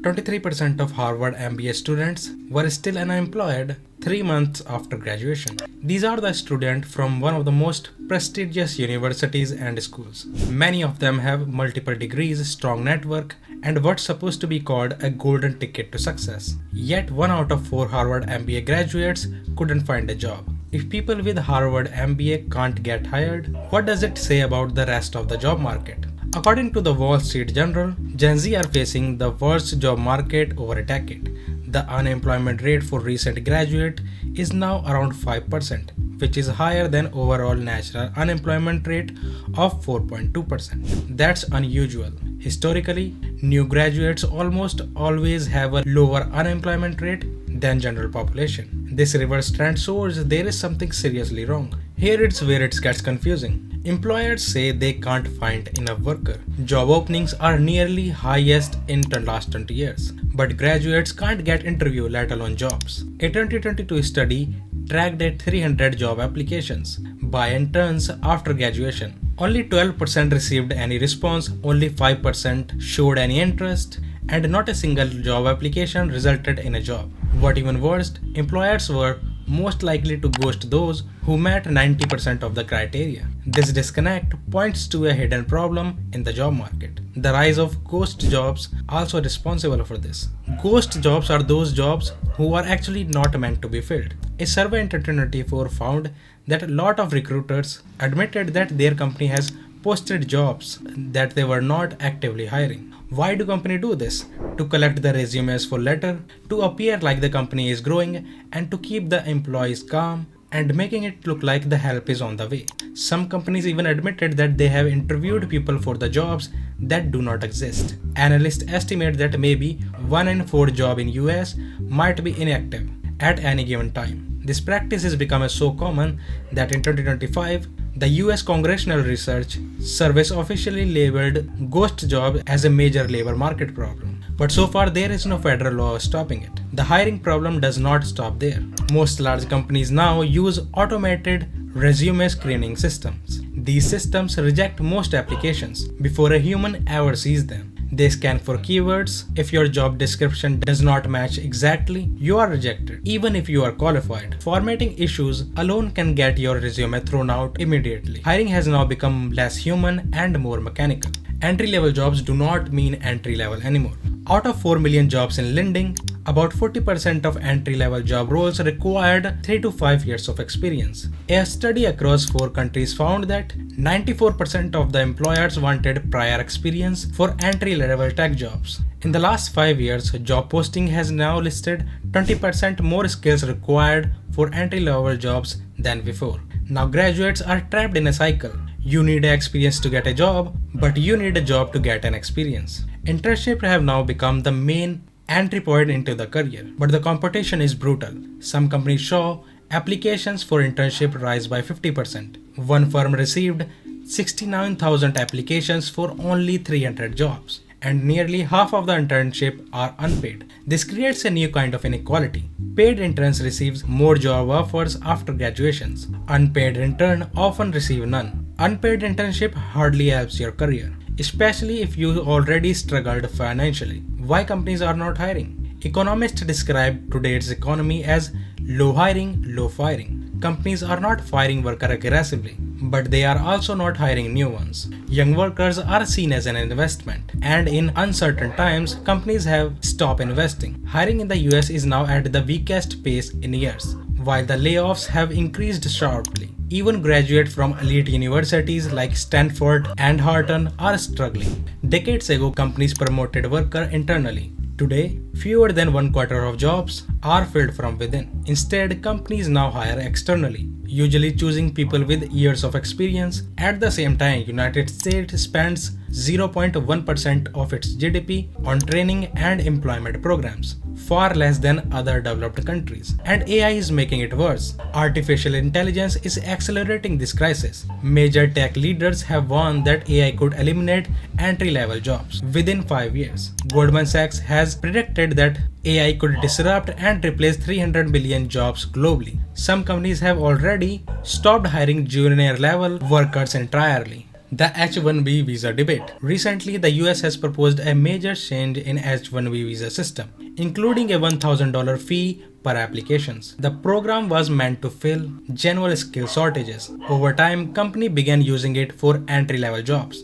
23% of Harvard MBA students were still unemployed 3 months after graduation. These are the students from one of the most prestigious universities and schools. Many of them have multiple degrees, strong network, and what's supposed to be called a golden ticket to success. Yet 1 out of 4 Harvard MBA graduates couldn't find a job. If people with Harvard MBA can't get hired, what does it say about the rest of the job market? According to the Wall Street Journal, Gen Z are facing the worst job market over a decade. The unemployment rate for recent graduates is now around 5%, which is higher than overall national unemployment rate of 4.2%. That's unusual. Historically, new graduates almost always have a lower unemployment rate than general population. This reverse trend shows there is something seriously wrong. Here it's where it gets confusing. Employers say they can't find enough workers. Job openings are nearly highest in the last 20 years, but graduates can't get interview, let alone jobs. A 2022 study tracked at 300 job applications by interns after graduation. Only 12% received any response, only 5% showed any interest, and not a single job application resulted in a job. What even worse, employers were most likely to ghost those who met 90% of the criteria. This disconnect points to a hidden problem in the job market. The rise of ghost jobs also responsible for this. Ghost jobs are those jobs who are actually not meant to be filled. A survey in 2024 found that a lot of recruiters admitted that their company has posted jobs that they were not actively hiring. Why do companies do this? To collect the resumes for later, to appear like the company is growing, and to keep the employees calm and making it look like the help is on the way. Some companies even admitted that they have interviewed people for the jobs that do not exist. Analysts estimate that maybe 1 in 4 jobs in US might be inactive at any given time. This practice has become so common that in 2025, the US Congressional Research Service officially labeled ghost jobs as a major labor market problem. But so far there is no federal law stopping it. The hiring problem does not stop there. Most large companies now use automated resume screening systems. These systems reject most applications before a human ever sees them. They scan for keywords. If your job description does not match exactly, you are rejected, even if you are qualified. Formatting issues alone can get your resume thrown out immediately. Hiring has now become less human and more mechanical. Entry-level jobs do not mean entry-level anymore. Out of 4 million jobs in lending, about 40% of entry-level job roles required 3 to 5 years of experience. A study across 4 countries found that 94% of the employers wanted prior experience for entry-level tech jobs. In the last 5 years, job posting has now listed 20% more skills required for entry-level jobs than before. Now graduates are trapped in a cycle. You need experience to get a job, but you need a job to get an experience. Internships have now become the main entry point into the career, but the competition is brutal. Some companies show applications for internship rise by 50%. One firm received 69,000 applications for only 300 jobs, and nearly half of the internships are unpaid. This creates a new kind of inequality. Paid interns receive more job offers after graduations. Unpaid intern often receive none. Unpaid internship hardly helps your career, especially if you already struggled financially. Why companies are not hiring? Economists describe today's economy as low hiring, low firing. Companies are not firing workers aggressively, but they are also not hiring new ones. Young workers are seen as an investment, and in uncertain times, companies have stopped investing. Hiring in the US is now at the weakest pace in years, while the layoffs have increased sharply. Even graduates from elite universities like Stanford and Harvard are struggling. Decades ago, companies promoted workers internally. Today, fewer than 1/4 of jobs are filled from within. Instead, companies now hire externally, usually choosing people with years of experience. At the same time, United States spends 0.1% of its GDP on training and employment programs, far less than other developed countries. And AI is making it worse. Artificial intelligence is accelerating this crisis. Major tech leaders have warned that AI could eliminate entry-level jobs within 5 years. Goldman Sachs has predicted that AI could disrupt and replace 300 million jobs globally. Some companies have already stopped hiring junior-level workers entirely. The H-1B visa debate. Recently, the US has proposed a major change in H-1B visa system, including a $1,000 fee per applications. The program was meant to fill genuine skill shortages. Over time, company began using it for entry-level jobs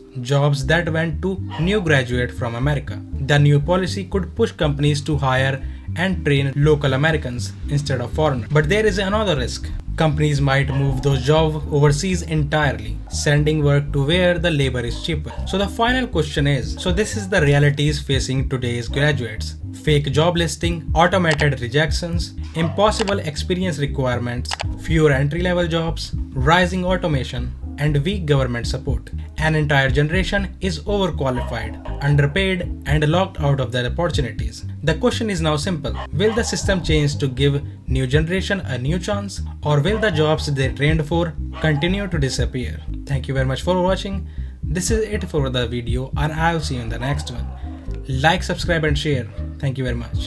that went to new graduates from America. The new policy could push companies to hire and train local Americans instead of foreigners. But there is another risk. Companies might move those jobs overseas entirely, sending work to where the labor is cheaper. So the final question is, this is the realities facing today's graduates. Fake job listing, automated rejections, impossible experience requirements, fewer entry-level jobs, rising automation, and weak government support. An entire generation is overqualified, underpaid, and locked out of their opportunities. The question is now simple. Will the system change to give new generation a new chance, or will the jobs they trained for continue to disappear? Thank you very much for watching. This is it for the video, and I'll see you in the next one. Like, subscribe, and share. Thank you very much.